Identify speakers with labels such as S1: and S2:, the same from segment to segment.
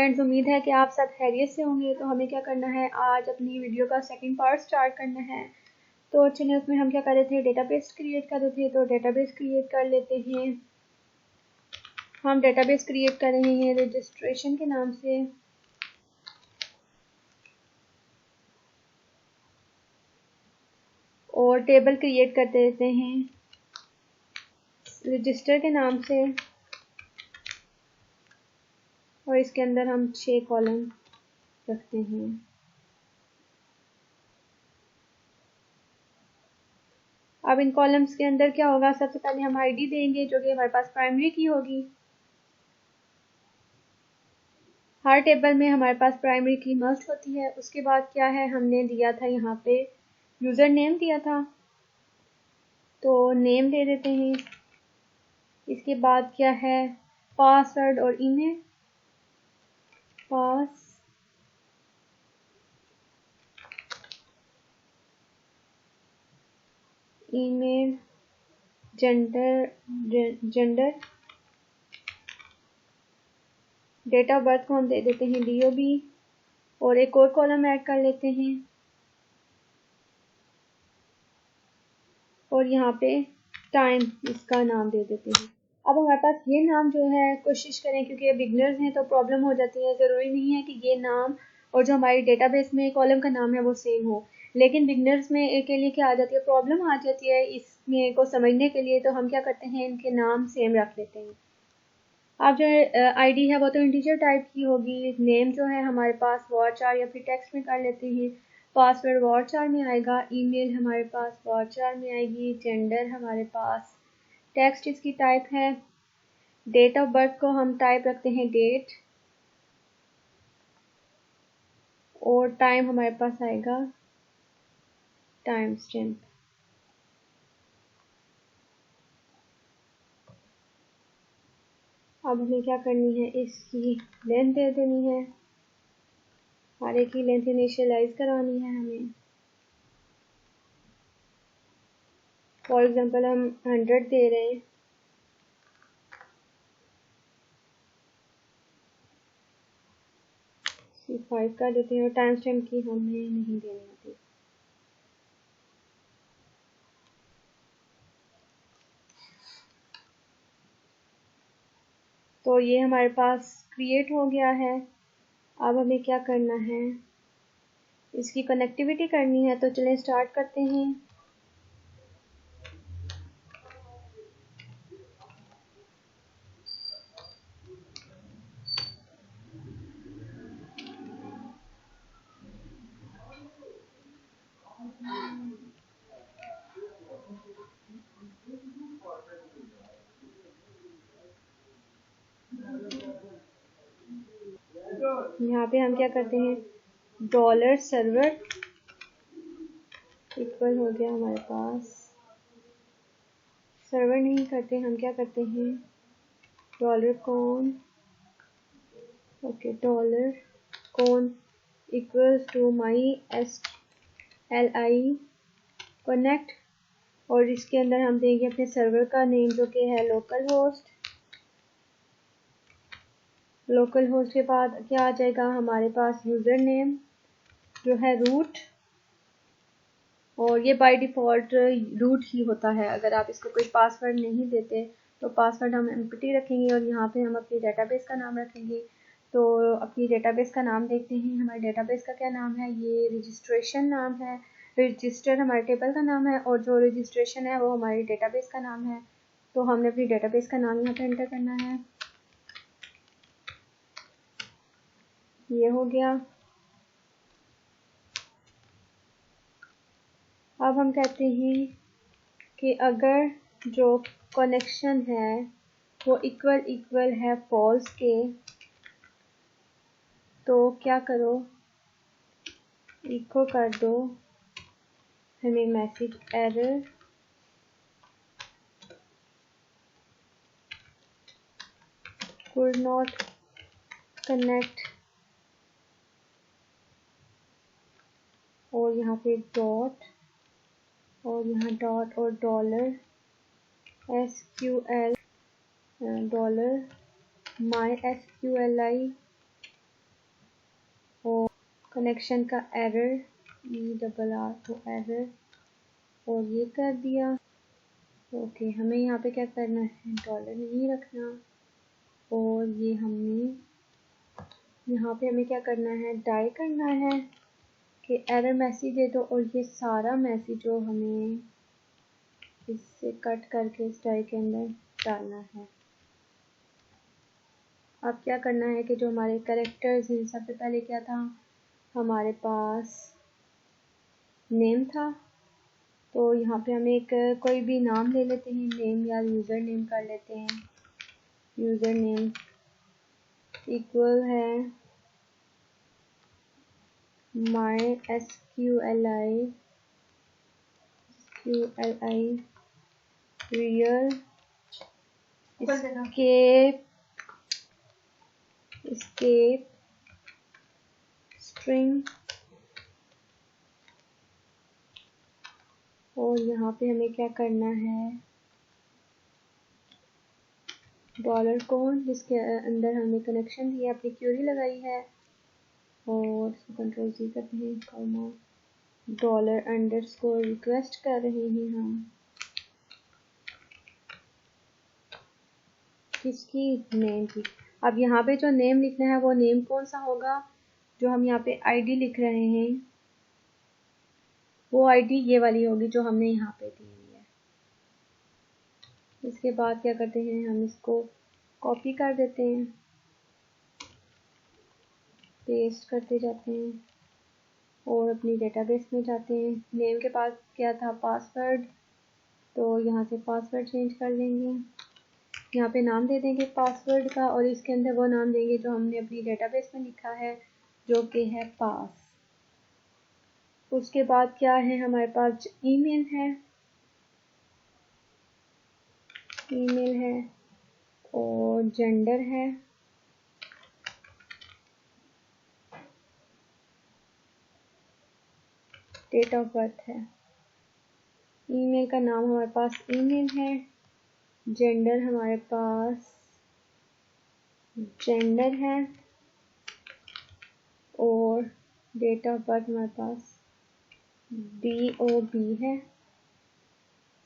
S1: Friends, उम्मीद है कि आप सब खैरियत से होंगे। तो हमें क्या करना है, आज अपनी वीडियो का सेकंड पार्ट स्टार्ट करना है। तो चलिए, उसमें हम क्या कर रहे थे, डेटाबेस क्रिएट कर रहे थे। तो डेटाबेस क्रिएट कर लेते हैं। हम डेटाबेस क्रिएट कर रहे हैं रजिस्ट्रेशन के नाम से। और टेबल क्रिएट कर देते हैं रजिस्टर के नाम से। और इसके अंदर हम 6 कॉलम रखते हैं। अब इन कॉलम्स के अंदर क्या होगा, सबसे पहले हम आईडी देंगे जो कि हमारे पास प्राइमरी की होगी। हर टेबल में हमारे पास प्राइमरी की मस्ट होती है। उसके बाद क्या है, हमने दिया था यहाँ पे यूज़र नेम दिया था, तो नेम दे देते हैं। इसके बाद क्या है, पासवर्ड और email. Pass email gender date of birth को हम दे देते हैं DOB। और एक और कॉलम ऐड कर लेते हैं। और यहाँ पे टाइम इसका नाम दे देते हैं। अब हमारे पास ये नाम जो है, कोशिश करें, क्योंकि ये बिगनर्स हैं तो प्रॉब्लम हो जाती है। ज़रूरी नहीं है कि ये नाम और जो हमारी डेटाबेस में कॉलम का नाम है वो सेम हो, लेकिन बिगनर्स में के लिए क्या आ जाती है, प्रॉब्लम आ जाती है इसमें को समझने के लिए। तो हम क्या करते हैं, इनके नाम सेम रख लेते हैं। अब जो आईडी है वो तो इंटीजर टाइप की होगी। नेम जो है हमारे पास varchar या फिर टेक्स्ट में कर लेते हैं। पासवर्ड varchar में आएगा। ईमेल हमारे पास varchar में आएगी। जेंडर हमारे पास टेक्स्ट इसकी टाइप है। डेट ऑफ बर्थ को हम टाइप रखते हैं डेट। और टाइम हमारे पास आएगा टाइम स्टैम्प। अब हमें क्या करनी है, इसकी लेंथ दे देनी है। हर एक की लेंथ इनिशियलाइज करानी है हमें। फॉर एग्जांपल हम 100 दे रहे हैं। C5 का देते हैं। और टाइम स्टैम्प की हमें नहीं देनी होती। तो ये हमारे पास क्रिएट हो गया है। अब हमें क्या करना है, इसकी कनेक्टिविटी करनी है। तो चलें स्टार्ट करते हैं। यहाँ पे हम क्या करते हैं, $server इक्वल हो गया हमारे पास। सर्वर नहीं करते, हम क्या करते हैं, $कौन इक्वल्स टू MySQLi कनेक्ट। और इसके अंदर हम देंगे अपने सर्वर का नेम जो कि है लोकल होस्ट के बाद क्या आ जाएगा हमारे पास, यूज़र नेम जो है रूट। और ये बाय डिफ़ॉल्ट रूट ही होता है। अगर आप इसको कोई पासवर्ड नहीं देते तो पासवर्ड हम एम्प्टी रखेंगे। और यहाँ पे हम अपनी डेटाबेस का नाम रखेंगे। तो अपनी डेटाबेस का नाम देखते हैं। हमारे डेटाबेस का क्या नाम है, ये रजिस्ट्रेशन नाम है। रजिस्टर हमारे टेबल का नाम है और जो रजिस्ट्रेशन है वो हमारी डेटाबेस का नाम है। तो हमने अपनी डेटाबेस का नाम यहाँ पे एंटर करना है। ये हो गया। अब हम कहते हैं कि अगर जो कनेक्शन है वो इक्वल है फॉल्स के, तो क्या करो, इको कर दो हमें message error could not connect। और यहाँ पे डॉट और यहाँ डॉट और $SQL $MySQLi कनेक्शन का एरर, ERR तो एरर, और ये कर दिया। ओके, हमें यहाँ पे क्या करना है, डॉलर नहीं रखना, और ये हमने यहाँ पे हमें क्या करना है, डाई करना है कि एरर मैसेज दे दो, और ये सारा मैसेज जो हमें इससे कट करके इस डाई के अंदर डालना है। अब क्या करना है कि जो हमारे कैरेक्टर्स हैं, सबसे पहले क्या था, हमारे पास नेम था, तो यहाँ पे हम एक कोई भी नाम ले लेते हैं, नेम या यूज़र नेम कर लेते हैं। यूज़र नेम इक्वल है MySQLi real escape string, और यहाँ पे हमें क्या करना है, डॉलर कोड जिसके अंदर हमने कनेक्शन दिया, अपनी क्यूरी लगाई है, और कंट्रोल C करते हैं, कॉमा डॉलर अंडरस्कोर रिक्वेस्ट कर रहे हैं हम किसकी, नेम की। अब यहाँ पे जो नेम लिखना है वो नेम कौन सा होगा, जो हम यहाँ पे आईडी लिख रहे हैं वो आईडी ये वाली होगी जो हमने यहाँ पे दी हुई है। इसके बाद क्या करते हैं, हम इसको कॉपी कर देते हैं, पेस्ट करते जाते हैं, और अपनी डेटाबेस में जाते हैं। नेम के पास क्या था, पासवर्ड, तो यहाँ से पासवर्ड चेंज कर लेंगे, यहाँ पे नाम दे देंगे पासवर्ड का, और इसके अंदर वो नाम देंगे जो हमने अपनी डेटाबेस में लिखा है, जो कि है पास। उसके बाद क्या है, हमारे पास ईमेल है और जेंडर है, डेट ऑफ बर्थ है। ईमेल का नाम हमारे पास ईमेल है, जेंडर हमारे पास जेंडर है, और डेट ऑफ बर्थ हमारे पास DOB है।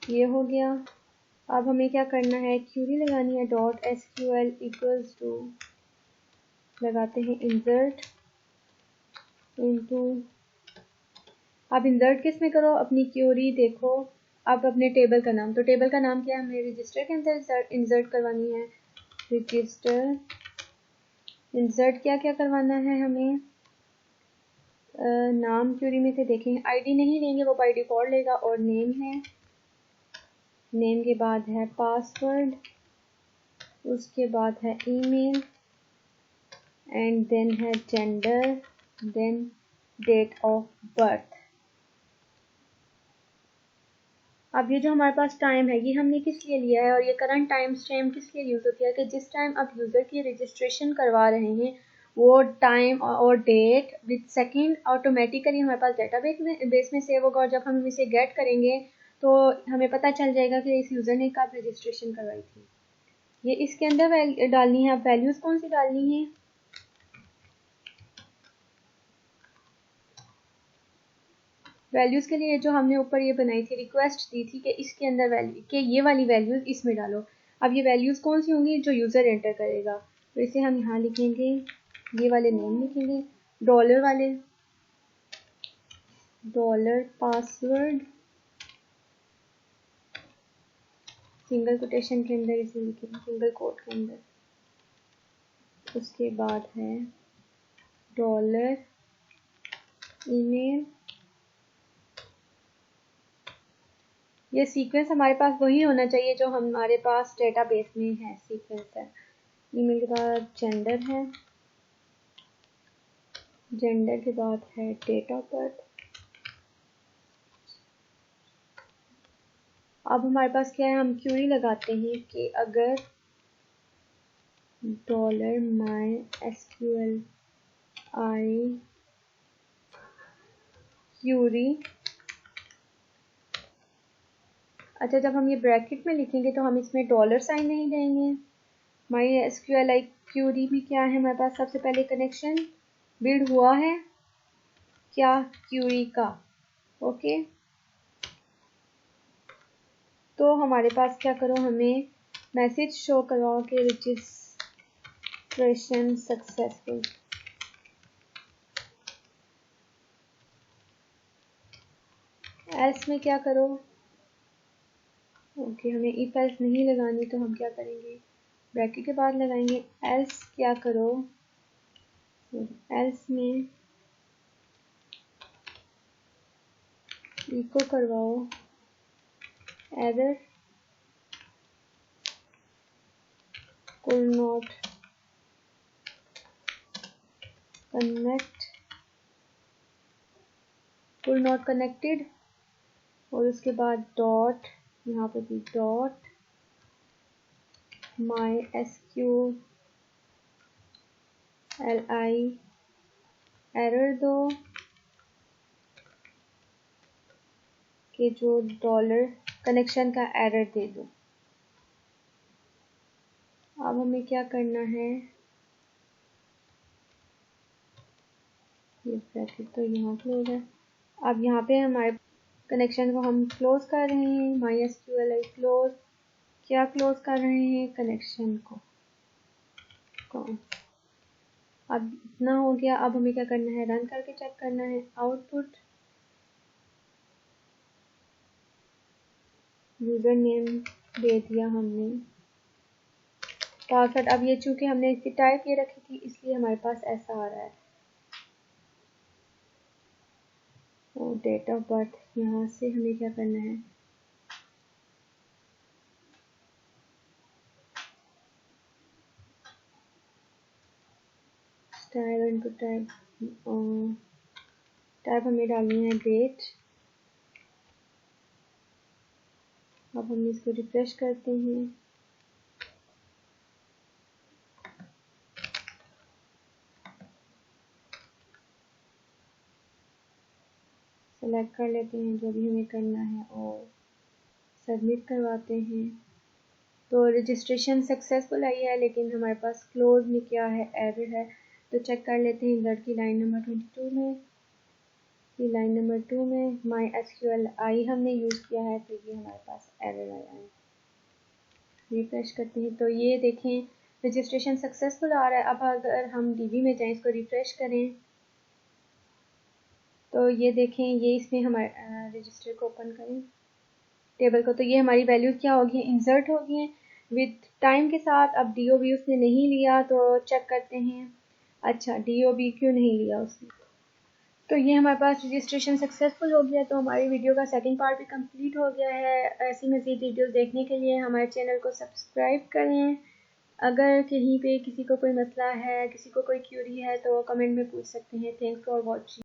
S1: ये हो गया। अब हमें क्या करना है, क्यूरी लगानी है, .SQL इक्वल्स टू लगाते हैं इंसर्ट इनटू। अब इंसर्ट किस में करो, अपनी क्यूरी देखो, अब अपने टेबल का नाम, तो टेबल का नाम क्या है, हमें रजिस्टर के अंदर इंसर्ट करवानी है, रजिस्टर। इंसर्ट क्या क्या करवाना है हमें, नाम क्यूरी में से देखें, आईडी नहीं लेंगे, वो बाय डिफॉल्ट लेगा, और नेम है, नेम के बाद है पासवर्ड, उसके बाद है ईमेल, एंड देन है gender, then date of birth. अब ये जो हमारे पास टाइम है, ये हमने किस लिए लिया है, और ये करंट टाइम स्टैम्प किस लिए यूज़ होती है, कि जिस टाइम आप यूज़र की रजिस्ट्रेशन करवा रहे हैं वो टाइम और डेट विद सेकंड ऑटोमेटिकली हमारे पास बेस में सेव होगा, और जब हम इसे गेट करेंगे तो हमें पता चल जाएगा कि इस यूज़र ने कब रजिस्ट्रेशन करवाई थी। ये इसके अंदर डालनी है। अब वैल्यूज़ कौन सी डालनी है, वैल्यूज़ के लिए जो हमने ऊपर ये बनाई थी, रिक्वेस्ट दी थी कि इसके अंदर वैल्यू के ये वाली वैल्यूज़ इसमें डालो। अब ये वैल्यूज़ कौन सी होंगी, जो यूज़र एंटर करेगा, तो इसे हम यहाँ लिखेंगे, ये वाले नेम लिखेंगे, डॉलर वाले, डॉलर पासवर्ड सिंगल कोटेशन के अंदर इसे लिखेंगे, सिंगल कोट के अंदर। उसके बाद है डॉलर ईमेल। ये सीक्वेंस हमारे पास वही होना चाहिए जो हमारे पास डेटाबेस में है, सीक्वेंस है। ईमेल के बाद जेंडर है, जेंडर के बाद है डेट ऑफ बर्थ। अब हमारे पास क्या है, हम क्यूरी लगाते हैं कि अगर $MySQLi क्यूरी, अच्छा जब हम ये ब्रैकेट में लिखेंगे तो हम इसमें डॉलर साइन नहीं देंगे। MySQLi क्यूरी में क्या है, हमारे पास सबसे पहले कनेक्शन बिल्ड हुआ है, क्या क्यूरी का। ओके, तो हमारे पास क्या करो, हमें मैसेज शो करवाओ कि रजिस्ट्रेशन सक्सेसफुल। एल्स में क्या करो, ओके हमें इफ एल्स नहीं लगानी तो हम क्या करेंगे, ब्रैकेट के बाद लगाएंगे एल्स क्या करो, एल्स में इको करवाओ एरर could not connected और उसके बाद डॉट, यहाँ पे भी डॉट MySQLi एरर दो कि जो डॉलर कनेक्शन का एरर दे दो। अब हमें क्या करना है, ये ब्रैकेट तो यहाँ क्लोज है। अब यहाँ पे हमारे कनेक्शन को हम क्लोज कर रहे हैं, MySQLi क्लोज, क्या क्लोज कर रहे हैं, कनेक्शन को। अब इतना हो गया, अब हमें क्या करना है, रन करके चेक करना है आउटपुट। यूजर नेम दे दिया हमने, पासवर्ड, अब ये चूंकि हमने इसकी टाइप ये रखी थी इसलिए हमारे पास ऐसा आ रहा है। और डेट ऑफ बर्थ, यहाँ से हमें क्या करना है, टाइप इनपुट टाइप हमें डालनी है डेट। अब हम इसको रिफ्रेश करते हैं, सेलेक्ट कर लेते हैं जो भी हमें करना है और सबमिट करवाते हैं। तो रजिस्ट्रेशन सक्सेसफुल आई है, लेकिन हमारे पास क्लोज में क्या है, एरर है। तो चेक कर लेते हैं इंसर्ट की लाइन नंबर 22 में, ये लाइन नंबर 2 में MySQLi हमने यूज़ किया है, तो ये हमारे पास एरर आया है। रिफ्रेश करते हैं तो ये देखें रजिस्ट्रेशन सक्सेसफुल आ रहा है। अब अगर हम DB में जाएं, इसको रिफ्रेश करें तो ये देखें, ये इसमें हमारे रजिस्टर को ओपन करें टेबल को, तो ये हमारी वैल्यूज क्या होगी, इंसर्ट होगी हैं विद टाइम के साथ। अब DOB उसने नहीं लिया तो चेक करते हैं, अच्छा DOB क्यों नहीं लिया उसने, तो ये हमारे पास रजिस्ट्रेशन सक्सेसफुल हो गया। तो हमारी वीडियो का सेकंड पार्ट भी कंप्लीट हो गया है। ऐसी मज़ीद वीडियोस देखने के लिए हमारे चैनल को सब्सक्राइब करें। अगर कहीं पे किसी को कोई मसला है, किसी को कोई क्यूरी है तो कमेंट में पूछ सकते हैं। Thanks for watching.